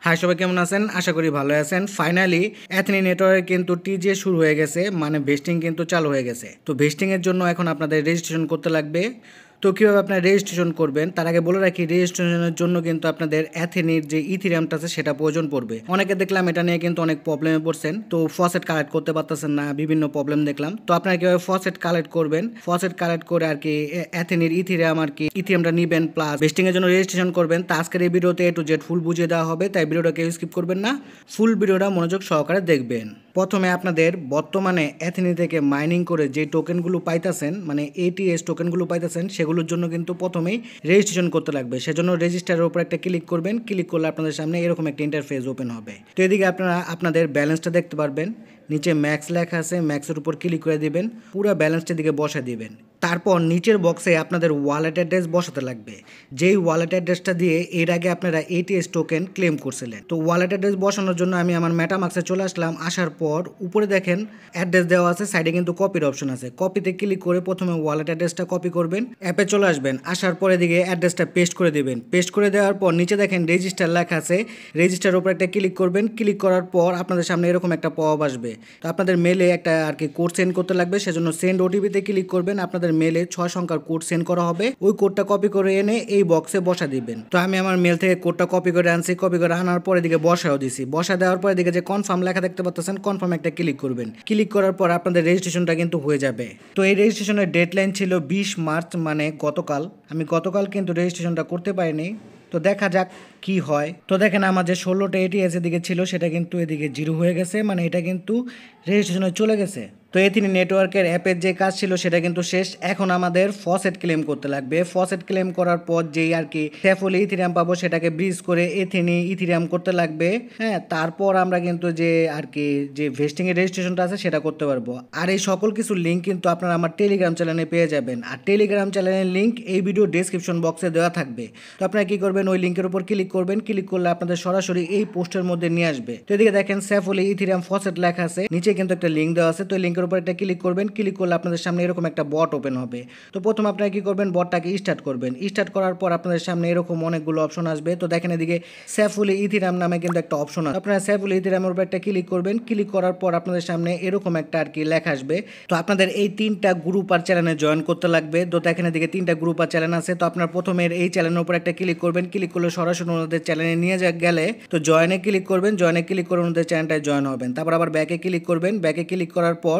High সবাই কেমন আছেন? আশা করি ভালো আছেন। ফাইনালি অ্যাথনি নেটওয়ার্কে কিন্তু টিজে শুরু হয়ে গেছে, মানে ভেস্টিং কিন্তু চালু হয়ে গেছে। তো ভেস্টিং এর জন্য এখন আপনাদের রেজিস্ট্রেশন করতে লাগবে। তো কীভাবে আপনার রেজিস্ট্রেশন করবেন তার আগে বলে রাখি, রেজিস্ট্রেশনের জন্য কিন্তু আপনাদের অ্যাথেনির যে ইথিরিয়ামটা আছে সেটা প্রয়োজন পড়বে। অনেকে দেখলাম এটা নিয়ে কিন্তু অনেক প্রবলেমে পড়ছেন, তো ফসেট কালেক্ট করতে পারতেছেন না, বিভিন্ন প্রবলেম দেখলাম। তো আপনারা কীভাবে ফসেট কালেক্ট করবেন, ফসেট কালেক্ট করে আর কি অ্যাথেনির ইথিরিয়ামটা নেবেন প্লাস ভেস্টিং এর জন্য রেজিস্ট্রেশন করবেন। তা আজকের এই ভিডিওতে A to Z ফুল বুঝিয়ে দেওয়া হবে, তাই ভিডিওটা কেউ স্কিপ করবেন না, ফুল ভিডিওটা মনোযোগ সহকারে দেখবেন। প্রথমে আপনাদের বর্তমানে অ্যাথেনি থেকে মাইনিং করে যে টোকেনগুলো পাইতেছেন, মানে ATS টোকেনগুলো পাইতেছেন, সেগুলোর জন্য কিন্তু প্রথমেই রেজিস্ট্রেশন করতে লাগবে। সেজন্য রেজিস্টারের উপর একটা ক্লিক করবেন। ক্লিক করলে আপনাদের সামনে এরকম একটা ইন্টারফেস ওপেন হবে। তো এদিকে আপনারা আপনাদের ব্যালেন্সটা দেখতে পারবেন, নিচে ম্যাক্স লেখা আছে, ম্যাক্সের উপর ক্লিক করে দিবেন, পুরো ব্যালেন্সটা দিকে বসা দিবেন। তারপর নিচের বক্সে আপনাদের ওয়ালেট অ্যাড্রেস বসাতে লাগবে, যেই ওয়ালেট অ্যাড্রেসটা দিয়ে এর আগে আপনারা ATS টোকেন ক্লেম করছিলেন। তো ওয়ালেট অ্যাড্রেস বসানোর জন্য আমি আমার মেটামাক্সে চলে আসলাম। আসার পর উপরে দেখেন অ্যাড্রেস দেওয়া আছে, সাইডে কিন্তু কপির অপশন আছে। কপিতে ক্লিক করে প্রথমে ওয়ালেট অ্যাড্রেসটা কপি করবেন, অ্যাপে চলে আসবেন। আসার পরে দিকে অ্যাড্রেসটা পেস্ট করে দিবেন। পেস্ট করে দেওয়ার পর নিচে দেখেন রেজিস্টার লেখা আছে, রেজিস্টারের উপর একটা ক্লিক করবেন। ক্লিক করার পর আপনাদের সামনে এরকম একটা পপ আসবে। তো আপনাদের মেলে একটা আর কি কোড সেন্ড করতে লাগবে, সেজন্য সেন্ড OTP-তে ক্লিক করবেন। আপনাদের মেলে 6 সংখ্যার কোড সেন্ড করা হবে, ওই কোডটা কপি করে এনে এই বক্সে বসা দিবেন। তো আমি আমার মেল থেকে কোডটা কপি করে আনছি, কপি করে আনার পরে দিকে বসাও দিছি। বসা দেওয়ার পরে দিকে যে কনফার্ম লেখা দেখতে পাচ্ছেন, কনফার্ম একটা ক্লিক করবেন। ক্লিক করার পর আপনাদের রেজিস্ট্রেশনটা কিন্তু হয়ে যাবে। তো এই রেজিস্ট্রেশনের ডেডলাইন ছিল 20 মার্চ, মানে গতকাল। আমি গতকাল কিন্তু রেজিস্ট্রেশনটা করতে পারিনি, তো দেখা যাক কি হয়। তো দেখেন আমার যে 16টা ATS এদিকে ছিল সেটা কিন্তু এদিকে 0 হয়ে গেছে, মানে এটা কিন্তু রেজিস্ট্রেশনে চলে গেছে। তো এথিনি নেটওয়ার্কের অ্যাপের যে কাজ ছিল সেটা কিন্তু শেষ। এখন আমাদের ফসেট ক্লেম করতে লাগবে। ফসেট ক্লেম করার পর যেই আর কি স্যাফুল ইথিরিয়াম পাবো সেটাকে ব্রিজ করে এথিনি ইথিরিয়াম করতে লাগবে। হ্যাঁ, তারপর আমরা কিন্তু যে আর কি যে ভেস্টিং এর রেজিস্ট্রেশনটা আছে সেটা করতে পারবো। আর এই সকল কিছু লিঙ্ক কিন্তু আপনারা আমার টেলিগ্রাম চ্যানেলে পেয়ে যাবেন। আর টেলিগ্রাম চ্যানেলের লিঙ্ক এই ভিডিও ডেসক্রিপশন বক্সে দেওয়া থাকবে। তো আপনারা কি করবেন, ওই লিঙ্কের উপর ক্লিক করবেন। ক্লিক করলে আপনাদের সরাসরি এই পোস্টের মধ্যে নিয়ে আসবে। তো এদিকে দেখেন স্যাফুল ইথিরিয়াম ফসেট লেখা আছে, নিচে কিন্তু একটা লিঙ্ক দেওয়া আছে। তো লিঙ্কের উপর একটা ক্লিক করবেন। ক্লিক করলে আপনাদের সামনে এরকম একটা বট ওপেন হবে। তো প্রথমে আপনারা কি করবেন, বটটাকে স্টার্ট করবেন। স্টার্ট করার পর আপনাদের সামনে এরকম অনেকগুলো অপশন আসবে। তো দেখেন এদিকে স্যাফুল ইথিরিয়াম নামে কিন্তু একটা অপশন আছে। আপনারা স্যাফুল ইথিরিয়ামের উপর একটা ক্লিক করবেন। ক্লিক করার পর আপনাদের সামনে এরকম একটা আর কি লেখা আসবে। তো আপনাদের এই 3টা গ্রুপ আর চ্যানেলে জয়েন করতে লাগবে। তো দেখেন এদিকে 3টা গ্রুপ আর চ্যানেল আছে। তো আপনার প্রথমে এই চ্যানেলের উপর একটা ক্লিক করবেন। ক্লিক করলে সরাসরি ওনাদের চ্যানেলে নিয়ে গেলে তো জয়েনে ক্লিক করবেন। জয়েনে ক্লিক করে ওনাদের চ্যানেলটায় জয়েন হবেন। তারপর আবার ব্যাকে ক্লিক করবেন। ব্যাকে ক্লিক করার পর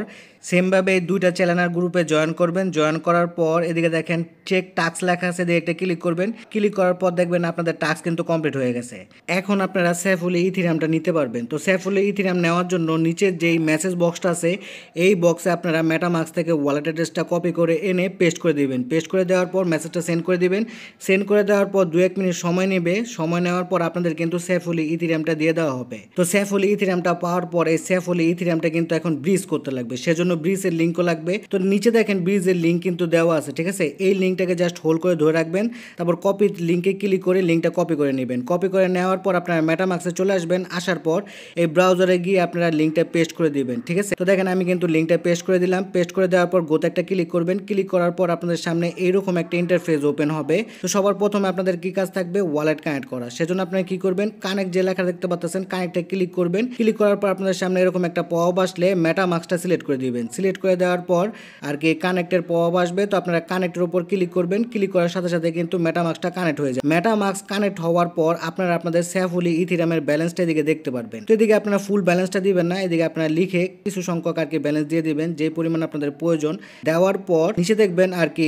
সেমভাবে এই 2টা চ্যানেলের গ্রুপে জয়েন করবেন। জয়েন করার পর এদিকে দেখেন চেক টাস্ক লেখা আছে, দিয়ে একটা ক্লিক করবেন। ক্লিক করার পর দেখবেন আপনাদের টাস্ক কিন্তু কমপ্লিট হয়ে গেছে। এখন আপনারা স্যাফুল ইথিরিয়ামটা নিতে পারবেন। তো স্যাফুল ইথিরিয়াম নেওয়ার জন্য নিচের যেই মেসেজ বক্সটা আছে এই বক্সে আপনারা মেটামাক্স থেকে ওয়ালেট অ্যাড্রেসটা কপি করে এনে পেস্ট করে দিবেন। পেস্ট করে দেওয়ার পর মেসেজটা সেন্ড করে দিবেন। সেন্ড করে দেওয়ার পর 2-1 মিনিট সময় নেবে। সময় নেওয়ার পর আপনাদের কিন্তু স্যাফুল ইথিরিয়ামটা দিয়ে দেওয়া হবে। তো স্যাফুল ইথিরিয়ামটা পাওয়ার পর এই স্যাফুল ইথিরিয়ামটা কিন্তু এখন ব্রিজ করতে লাগবে, সেজন্য ব্রিজের লিঙ্কও লাগবে। তো নিচে দেখেন ব্রিজের লিঙ্ক কিন্তু দেওয়া আছে, ঠিক আছে। এই লিঙ্কটাকে জাস্ট হোল্ড করে ধরে রাখবেন। তারপর কপি লিঙ্কে ক্লিক করে লিঙ্কটা কপি করে নেবেন। কপি করে নেওয়ার পর আপনারা মেটামাক্সে চলে আসবেন। আসার পর এই ব্রাউজারে গিয়ে আপনারা লিঙ্কটা পেস্ট করে দিবেন, ঠিক আছে। তো দেখেন আমি কিন্তু লিঙ্কটা পেস্ট করে দিলাম। পেস্ট করে দেওয়ার পর গোতে একটা ক্লিক করবেন। ক্লিক করার পর আপনাদের সামনে এইরকম একটা ইন্টারফেস ওপেন হবে। তো সবার প্রথমে আপনাদের কি কাজ থাকবে, ওয়ালেট কানেক্ট করা। সেজন্য আপনারা কি করবেন, কানেক্ট যে লেখা দেখতে পাচ্ছেন কানেক্টে ক্লিক করবেন। ক্লিক করার পর আপনাদের সামনে এরকম একটা পপ আসলে মেটামাক্সটা সিলেক্ট করে দিবেন। সিলেক্ট করে দেওয়ার পর আর কি কানেক্টের পপ আসবে। তো আপনারা কানেক্টের উপর ক্লিক করবেন। ক্লিক করার সাথে সাথে কিন্তু মেটামাক্সটা কানেক্ট হয়ে যায়। মেটামাক্স কানেক্ট হওয়ার পর আপনারা আপনাদের স্যাফুল ইথিরিয়ামের ব্যালেন্সটা এদিকে দেখতে পারবেন। তো এদিকে আপনারা ফুল ব্যালেন্সটা দিবেন না, এদিকে আপনারা লিখে কিছু সংখ্যক আর কি ব্যালেন্স দিয়ে দিবেন, যে পরিমাণ আপনাদের প্রয়োজন। দেওয়ার পর নিচে দেখবেন আর কি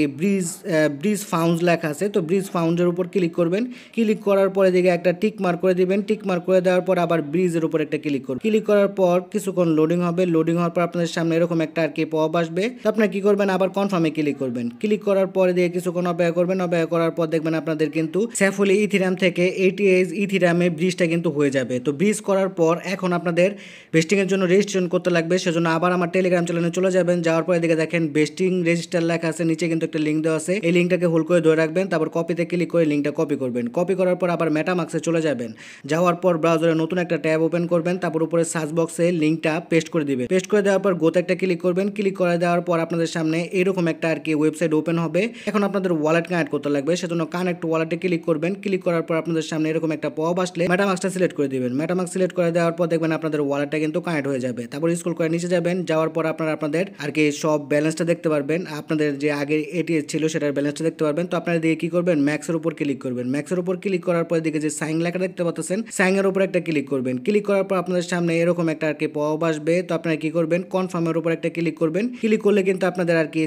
ব্রিজ ফাউন্ডস লেখা আছে। তো ব্রিজ ফাউন্ডের উপর ক্লিক করবেন। ক্লিক করার পর এদিকে একটা টিক মার্ক করে দিবেন। টিক মার্ক করে দেওয়ার পর আবার ব্রিজের উপর একটা ক্লিক করবেন। ক্লিক করার পর কিছুক্ষণ লোডিং হবে। লোডিং হওয়ার পর আপনাদের সামনে এরকম একটা আর কি পপ আসবে। তো আপনারা কি করবেন, আবার কনফার্মে ক্লিক করবেন। ক্লিক করার পরে দিয়ে কিছুক্ষণ অপেক্ষা করবেন। অপেক্ষা করার পর দেখবেন আপনাদের কিন্তু স্যাফুল ইথিরিয়াম থেকে ATS ইথিরিয়ামে ব্রিজটা কিন্তু হয়ে যাবে। তো ব্রিজ করার পর এখন আপনাদের ভেস্টিং এর জন্য রেজিস্ট্রেশন করতে লাগবে। সেজন্য আবার আমার টেলিগ্রাম চ্যানেলে চলে যাবেন। যাওয়ার পরে দিকে দেখেন ভেস্টিং রেজিস্টার লেখা আছে, নিচে কিন্তু একটা লিঙ্ক দেওয়া আছে। এই লিঙ্কটাকে হোল্ড করে ধরে রাখবেন। তারপর কপিতে ক্লিক করে লিঙ্কটা কপি করবেন। কপি করার পর আবার মেটামাক্সে চলে যাবেন। যাওয়ার পর ব্রাউজারে নতুন একটা ট্যাব ওপেন করবেন। তারপর উপরে সার্চ বক্সে লিঙ্কটা পেস্ট করে দিবেন। পেস্ট করে দেওয়ার পর গোতে একটা ক্লিক করবেন। ক্লিক করে দেওয়ার পর আপনাদের সামনে এরকম একটা আর কি ওয়েবসাইট ওপেন হবে। এখন আপনাদের ওয়ালেট কানেক্ট করতে লাগবে, সেজন্য কানেক্ট ওয়ালেটে ক্লিক করবেন। ক্লিক করার পর আপনাদের সামনে এরকম একটা পপ আসলে মেটামাস্কটা সিলেক্ট করে দিবেন। মেটামাস্ক সিলেক্ট করে দেওয়ার পর দেখবেন আপনাদের ওয়ালেটটা কিন্তু কানেক্ট হয়ে যাবে। তারপর স্ক্রল করে নিচে যাবেন, যাওয়ার পর আপনারা আপনাদের আর কি সব ব্যালেন্সটা দেখতে পারবেন। আপনাদের যে আগে এটিএস ছিল সেটার ব্যালেন্সটা দেখতে পারবেন। তো আপনারা দিয়ে কি করবেন, ম্যাক্সের উপর ক্লিক করবেন। ম্যাক্সের উপর ক্লিক করার পর দিকে যে সাইন লেখা দেখতে পাচ্ছেন, সাইনের উপর একটা ক্লিক করবেন। ক্লিক করার পর আপনাদের সামনে এরকম একটা আর কি পপ আসবে। তো আপনারা কি করবেন, কনফার্মের উপর একটা ক্লিক করবেন। ক্লিক করলে কিন্তু আপনাদের আর কি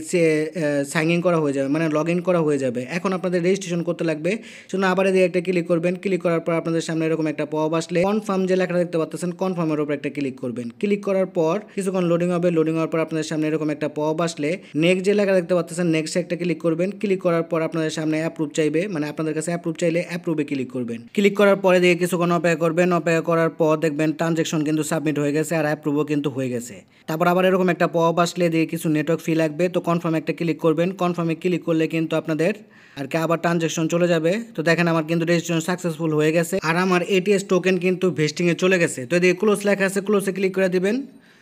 সাইন ইন করা হয়ে যাবে, মানে লগ ইন করা হয়ে যাবে। এখন আপনাদের রেজিস্ট্রেশন করতে লাগবে, সেজন্য আবার দিয়ে একটা ক্লিক করবেন। ক্লিক করার পর আপনাদের সামনে এরকম একটা পপ আসলে কনফার্ম যে লেখাটা দেখতে পাচ্ছেন, কনফার্মের উপর একটা ক্লিক করবেন। ক্লিক করার পর কিছুক্ষণ লোডিং হবে। লোডিং হওয়ার পর আপনাদের সামনে এরকম একটা পপ আসলে নেক্সট যে লেখা দেখতে পাচ্ছেন, নেক্সট একটা ক্লিক করবেন। ক্লিক করার পর আপনাদের সামনে অ্যাপ্রুভ চাইবে, মানে আপনাদের কাছে অ্যাপ্রুভ চাইলে অ্যাপ্রুভে ক্লিক করবেন। ক্লিক করার পরে দিয়ে কিছুক্ষণ অপেক্ষা করবেন। অপেক্ষা করার পর দেখবেন ট্রানজ্যাকশন কিন্তু সাবমিট হয়ে গেছে আর অ্যাপ্রুভও কিন্তু হয়ে গেছে। তারপর আবার এরকম একটা পপ আসলে দিয়ে কিছু নেটওয়ার্ক ফি লাগবে। তো কনফার্ম একটা ক্লিক করবেন। কনফার্মে ক্লিক করলে কিন্তু আপনাদের আর কি আবার ট্রানজ্যাকশন চলে যাবে। তো দেখেন আমার কিন্তু রেজিস্ট্রেশন সাকসেসফুল হয়ে গেছে আর আমার এটিএস টোকেন কিন্তু ভেস্টিংয়ে চলে গেছে। তো এদিকে ক্লোজ লেখা আছে, ক্লোজে ক্লিক করে দিবেন।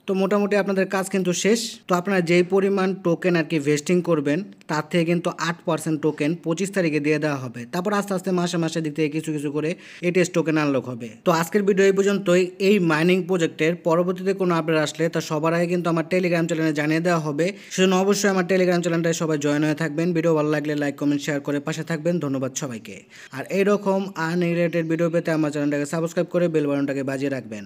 তো মোটামুটি আপনাদের কাজ কিন্তু শেষ। তো আপনারা যেই পরিমাণ টোকেন আর কি ভেস্টিং করবেন তার থেকে কিন্তু 8% টোকেন 25 তারিখে দিয়ে দেওয়া হবে। তারপর আস্তে আস্তে মাসে মাসে দিক থেকে কিছু কিছু করে এটিএস টোকেন আনলক হবে। তো আজকের ভিডিও এই পর্যন্তই। এই মাইনিং প্রজেক্টের পরবর্তীতে কোনো আপডেট আসলে তা সবার আগে কিন্তু আমার টেলিগ্রাম চ্যানেলে জানিয়ে দেওয়া হবে। সেজন্য অবশ্যই আমার টেলিগ্রাম চ্যানেলটায় সবাই জয়েন হয়ে থাকবেন। ভিডিও ভালো লাগলে লাইক কমেন্ট শেয়ার করে পাশে থাকবেন। ধন্যবাদ সবাইকে। আর এইরকম আনরিলেটেড ভিডিও পেতে আমার চ্যানেলটাকে সাবস্ক্রাইব করে বেল বাটনটাকে বাজিয়ে রাখবেন।